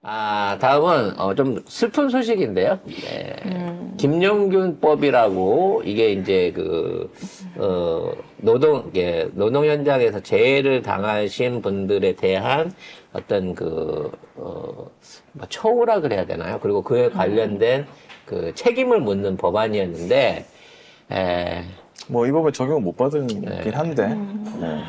다음은 좀 슬픈 소식인데요. 네. 김용균법이라고 이게 이제 노동 현장에서 재해를 당하신 분들에 대한 어떤 처우라 그래야 되나요? 그리고 그에 관련된 책임을 묻는 법안이었는데, 뭐 이 법에 적용 못 받은 긴 한데. 네.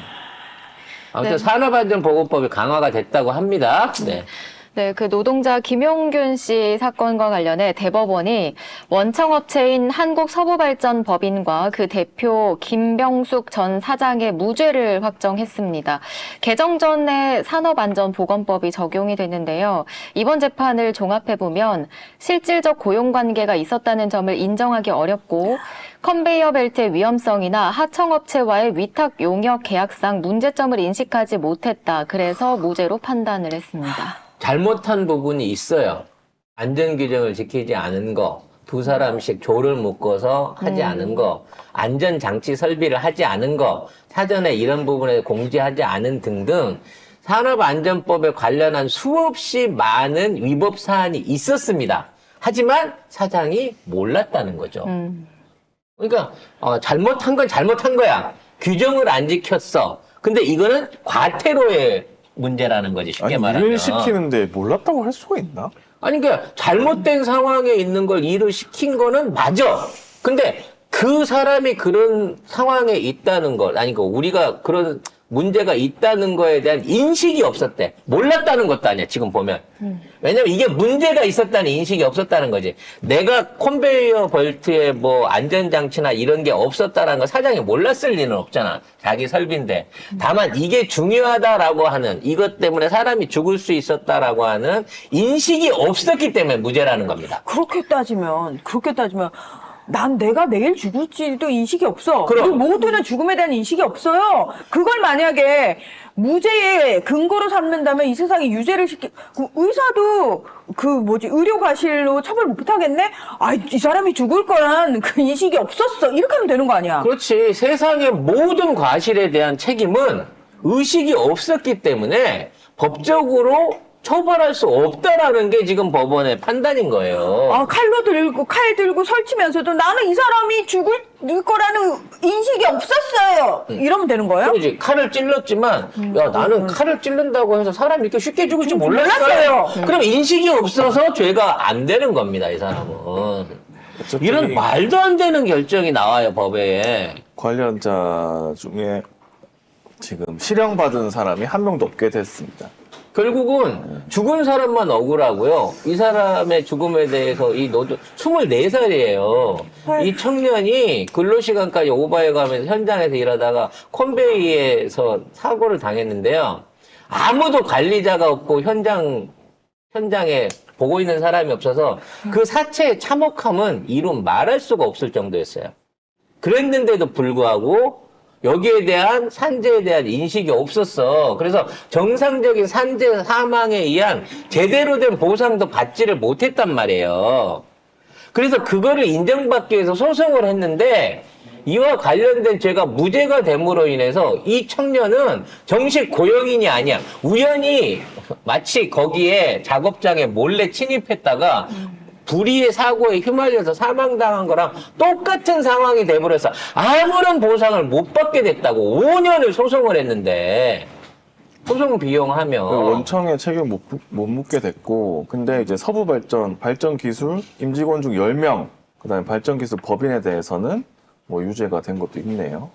아무튼 산업안전보건법이 강화가 됐다고 합니다. 네. 네, 그 노동자 김용균 씨 사건과 관련해 대법원이 원청업체인 한국서부발전법인과 그 대표 김병숙 전 사장의 무죄를 확정했습니다. 개정 전에 산업안전보건법이 적용이 됐는데요. 이번 재판을 종합해보면 실질적 고용관계가 있었다는 점을 인정하기 어렵고 컨베이어 벨트의 위험성이나 하청업체와의 위탁 용역 계약상 문제점을 인식하지 못했다. 그래서 무죄로 판단을 했습니다. 잘못한 부분이 있어요. 안전규정을 지키지 않은 거, 두 사람씩 조를 묶어서 하지 않은 거, 안전장치 설비를 하지 않은 거, 사전에 이런 부분에 공지하지 않은 등등 산업안전법에 관련한 수없이 많은 위법 사안이 있었습니다. 하지만 사장이 몰랐다는 거죠. 그러니까 잘못한 건 잘못한 거야. 규정을 안 지켰어. 근데 이거는 과태료의 문제라는 거지, 쉽게 말하면. 일을 시키는데 몰랐다고 할 수가 있나? 아니, 그러니까 잘못된 상황에 있는 걸 일을 시킨 거는 맞아. 근데 그 사람이 그런 상황에 있다는 걸, 아니, 우리가 그런 문제가 있다는 거에 대한 인식이 없었대. 몰랐다는 것도 아니야, 지금 보면. 왜냐면 이게 문제가 있었다는 인식이 없었다는 거지. 내가 컨베이어 벨트에 뭐 안전장치나 이런 게 없었다라는 거 사장이 몰랐을 리는 없잖아. 자기 설비인데. 다만 이게 중요하다라고 하는, 이것 때문에 사람이 죽을 수 있었다라고 하는 인식이 없었기 때문에 무죄라는 겁니다. 그렇게 따지면 난 내가 내일 죽을지도 인식이 없어. 그럼. 그리고 모두는 죽음에 대한 인식이 없어요. 그걸 만약에 무죄의 근거로 삼는다면 이 세상에 유죄를 의사도 의료과실로 처벌 못 하겠네? 이 사람이 죽을 거란 그 인식이 없었어. 이렇게 하면 되는 거 아니야? 그렇지. 세상의 모든 과실에 대한 책임은 의식이 없었기 때문에 법적으로 처벌할 수 없다라는 게 지금 법원의 판단인 거예요. 칼 들고 설치면서도 나는 이 사람이 죽을 거라는 인식이 없었어요. 이러면 되는 거예요? 그러지. 칼을 찔렀지만, 나는 칼을 찔른다고 해서 사람이 이렇게 쉽게 죽을 줄 몰랐어요. 그럼 인식이 없어서 죄가 안 되는 겁니다, 이 사람은. 이런 말도 안 되는 결정이 나와요, 법에. 관련자 중에 지금 실형받은 사람이 한 명도 없게 됐습니다. 결국은 죽은 사람만 억울하고요. 이 사람의 죽음에 대해서 24살이에요. 이 청년이 근로시간까지 오버해가면서 현장에서 일하다가 컨베이에서 사고를 당했는데요. 아무도 관리자가 없고 현장에 보고 있는 사람이 없어서 그 사체의 참혹함은 이루 말할 수가 없을 정도였어요. 그랬는데도 불구하고 여기에 대한 산재에 대한 인식이 없었어. 그래서 정상적인 산재 사망에 의한 제대로 된 보상도 받지를 못했단 말이에요. 그래서 그거를 인정받기 위해서 소송을 했는데 이와 관련된 죄가 무죄가 됨으로 인해서 이 청년은 정식 고용인이 아니야. 우연히 마치 거기에 작업장에 몰래 침입했다가 불의의 사고에 휘말려서 사망당한 거랑 똑같은 상황이 돼버려서 아무런 보상을 못 받게 됐다고 5년을 소송을 했는데 소송 비용하면 원청에 책임 못 묻게 됐고, 근데 이제 발전기술 임직원 중 10명, 그다음에 발전기술 법인에 대해서는 뭐 유죄가 된 것도 있네요.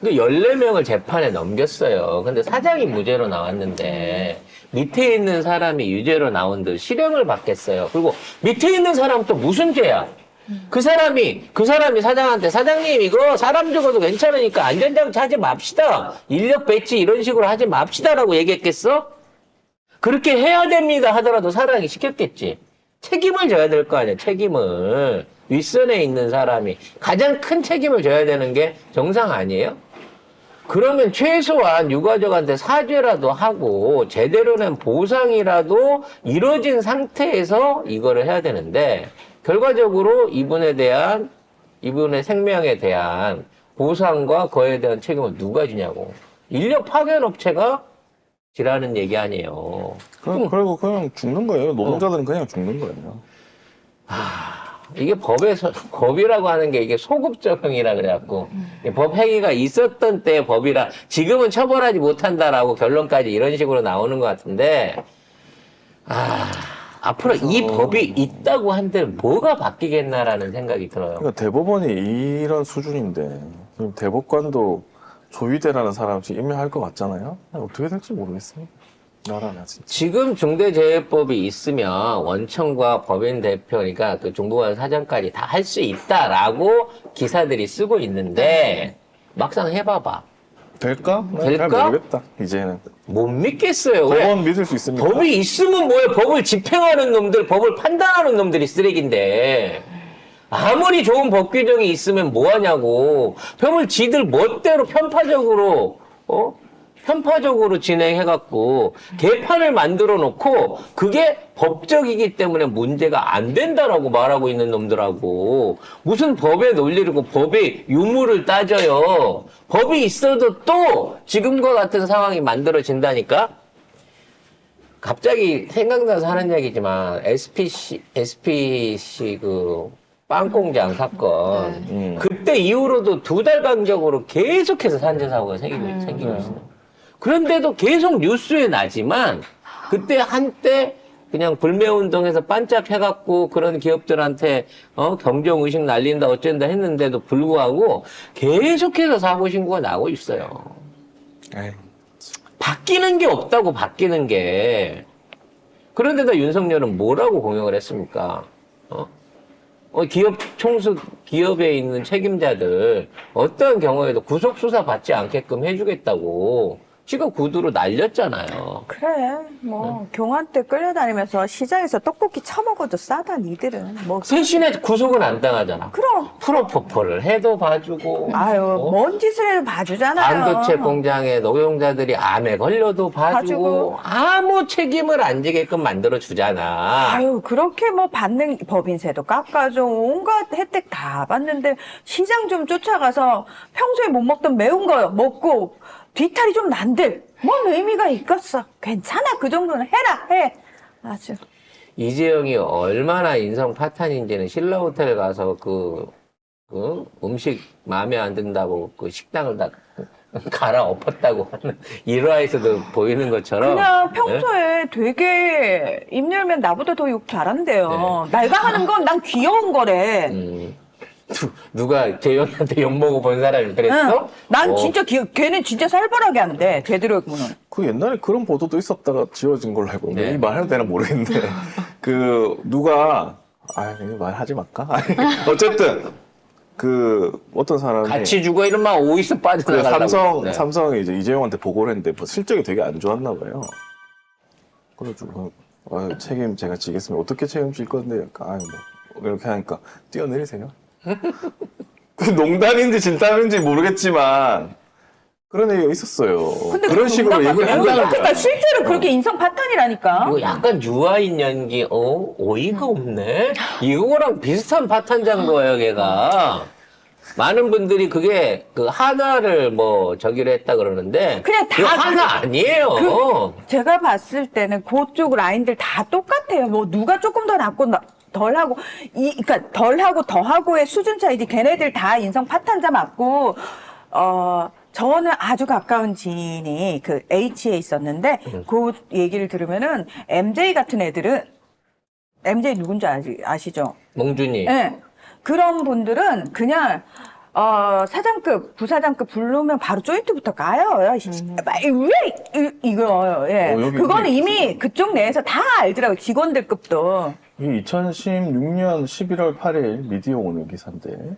근데 14명을 재판에 넘겼어요. 근데 사장이 무죄로 나왔는데 밑에 있는 사람이 유죄로 나온들 실형을 받겠어요. 그리고 밑에 있는 사람은 또 무슨 죄야? 그 사람이 사장한테 사장님 이거 사람 죽어도 괜찮으니까 안전장치 하지 맙시다. 인력 배치 이런 식으로 하지 맙시다라고 얘기했겠어? 그렇게 해야 됩니다 하더라도 사장이 시켰겠지. 책임을 져야 될 거 아니야. 책임을. 윗선에 있는 사람이 가장 큰 책임을 져야 되는 게 정상 아니에요? 그러면 최소한 유가족한테 사죄라도 하고 제대로 된 보상이라도 이루어진 상태에서 이거를 해야 되는데 결과적으로 이분의 생명에 대한 보상과 그에 대한 책임을 누가 지냐고. 인력 파견 업체가 지라는 얘기 아니에요. 그리고 그냥 죽는 거예요. 노동자들은 그냥 죽는 거예요. 이게 법이라고 하는 게 이게 소급 적용이라 그래갖고 법 행위가 있었던 때의 법이라 지금은 처벌하지 못한다라고 결론까지 이런 식으로 나오는 것 같은데 앞으로 이 법이 있다고 한들 뭐가 바뀌겠나라는 생각이 들어요. 그러니까 대법원이 이런 수준인데 지금 대법관도 조희대라는 사람 지금 임명할 것 같잖아요. 어떻게 될지 모르겠습니다. 나라나 진짜. 지금 중대재해법이 있으면 원청과 법인 대표, 그러니까 그 중부관 사장까지 다 할 수 있다라고 기사들이 쓰고 있는데 막상 해봐봐. 될까? 난 될까? 잘 모르겠다. 이제는 못 믿겠어요. 왜? 법원 믿을 수 있습니까? 법이 있으면 뭐예요? 법을 집행하는 놈들, 법을 판단하는 놈들이 쓰레기인데. 아무리 좋은 법 규정이 있으면 뭐하냐고. 법을 지들 멋대로 편파적으로 진행해갖고 개판을 만들어 놓고 그게 법적이기 때문에 문제가 안 된다라고 말하고 있는 놈들하고 무슨 법의 논리를 법의 유무를 따져요. 법이 있어도 또 지금과 같은 상황이 만들어진다니까. 갑자기 생각나서 하는 얘기지만 SPC 그 빵공장 사건 그때 이후로도 2달 간격으로 계속해서 산재 사고가 생기고 있어요. 그런데도 계속 뉴스에 나지만 그때 한때 그냥 불매운동에서 반짝해갖고 그런 기업들한테 경종의식 날린다 어쩐다 했는데도 불구하고 계속해서 사고 신고가 나고 있어요. 에이. 바뀌는 게 없다고 바뀌는 게. 그런데다 윤석열은 뭐라고 공약을 했습니까? 기업에 있는 책임자들 어떤 경우에도 구속 수사 받지 않게끔 해주겠다고 지가 구두로 날렸잖아요. 그래, 교환 때 끌려다니면서 시장에서 떡볶이 처먹어도 싸다, 니들은. 대신에 구속은 안 당하잖아. 그럼. 프로포폴을 해도 봐주고. 뭔 짓을 해도 봐주잖아요. 반도체 공장의 노동자들이 암에 걸려도 봐주고. 아무 책임을 안 지게끔 만들어주잖아. 그렇게 받는 법인세도 깎아줘. 온갖 혜택 다 받는데 시장 좀 쫓아가서 평소에 못 먹던 매운 거 먹고 뒤탈이 좀 난들. 뭔 의미가 있겠어. 괜찮아. 그 정도는 해. 아주. 이재용이 얼마나 인성 파탄인지는 신라호텔 가서 음식 마음에 안 든다고 그 식당을 다 갈아엎었다고 하는 일화에서도 보이는 것처럼. 그냥 평소에 되게 입 열면 나보다 더 욕 잘한대요. 내가 하는 건 난 귀여운 거래. 누가 재영이한테 욕먹어 본 사람이 그랬어? 난 진짜 걔는 진짜 살벌하게 한대. 제대로 했구는. 그 옛날에 그런 보도도 있었다가 지워진 걸로 알고 있는데 네. 이 말해도 되나 모르겠는데 누가 말하지 말까? 어쨌든 어떤 사람이 같이 죽어 이러면 오이스 빠져나가려고. 삼성이 이제 이재용한테 보고를 했는데 실적이 되게 안 좋았나 봐요. 그래가지고 책임 제가 지겠습니다. 어떻게 책임질 건데? 약간 이렇게 하니까 뛰어내리세요. 그 농담인지 진담인지 모르겠지만 그런 얘기가 있었어요. 근데 그런 식으로 얘기를 한다는 그러니까 거야. 실제로 그렇게 인성 파탄이라니까. 이거 약간 유아인 연기, 어이가 없네? 이거랑 비슷한 파탄자인 거예요, 걔가. 많은 분들이 그게 하나를 저기를 했다 그러는데. 그냥 다 그거 하나 아니에요. 제가 봤을 때는 그쪽 라인들 다 똑같아요. 누가 조금 더 낫고 덜하고 그러니까 덜하고 더하고의 수준 차이지. 걔네들 다 인성 파탄자 맞고 저는 아주 가까운 지인이 H에 있었는데 그 얘기를 들으면은 MJ 같은 애들은 MJ 누군지 아시죠? 몽준이. 네. 그런 분들은 그냥 사장급, 부사장급 부르면 바로 조인트부터 가요. 야, 이거, 예. 그거는 이미 그쪽 내에서 다 알더라고요. 직원들급도. 이 2016년 11월 8일 미디어 오늘 기사인데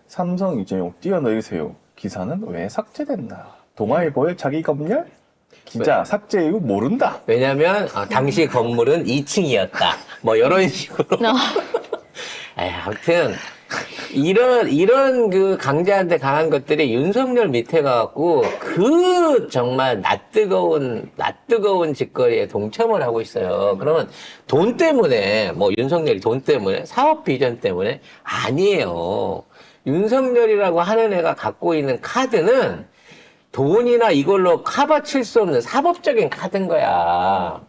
삼성 이재용 뛰어내리세요. 기사는 왜 삭제됐나? 동아일보의 자기 검열? 기자 삭제 이후 모른다. 왜냐면 당시 건물은 2층이었다. 이런 식으로. 아무튼 이런 강자한테 강한 것들이 윤석열 밑에 가갖고 정말 낯뜨거운 짓거리에 동참을 하고 있어요. 그러면 돈 때문에 윤석열이 돈 때문에 사업 비전 때문에 아니에요. 윤석열이라고 하는 애가 갖고 있는 카드는 돈이나 이걸로 커버칠 수 없는 사법적인 카드인 거야.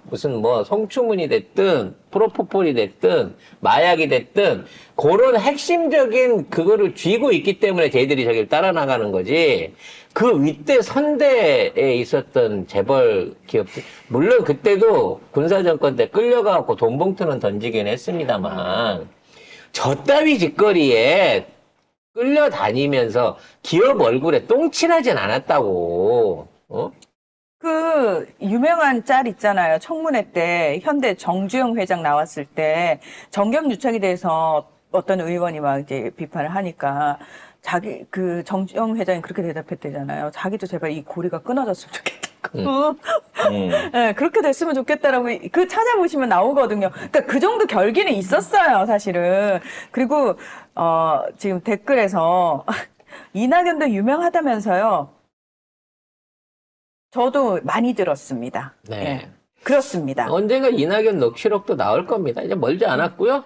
무슨 뭐 성추문이 됐든 프로포폴이 됐든 마약이 됐든 그런 핵심적인 그거를 쥐고 있기 때문에 저희들이 저기를 따라 나가는 거지. 그 윗대 선대에 있었던 재벌 기업들, 물론 그때도 군사정권 때 끌려가고 돈 봉투는 던지긴 했습니다만 저 따위 짓거리에 끌려다니면서 기업 얼굴에 똥칠하진 않았다고. 그 유명한 짤 있잖아요. 청문회 때 현대 정주영 회장 나왔을 때 정경유착에 대해서 어떤 의원이 막 이제 비판을 하니까 자기 그 정주영 회장이 그렇게 대답했대잖아요. 자기도 제발 이 고리가 끊어졌으면 좋겠다고. 네, 그렇게 됐으면 좋겠다라고 그 찾아보시면 나오거든요. 그러니까 그 정도 결기는 있었어요, 사실은. 그리고 지금 댓글에서 이낙연도 유명하다면서요. 저도 많이 들었습니다. 네. 네, 그렇습니다. 언젠가 이낙연 녹취록도 나올 겁니다. 이제 멀지 않았고요.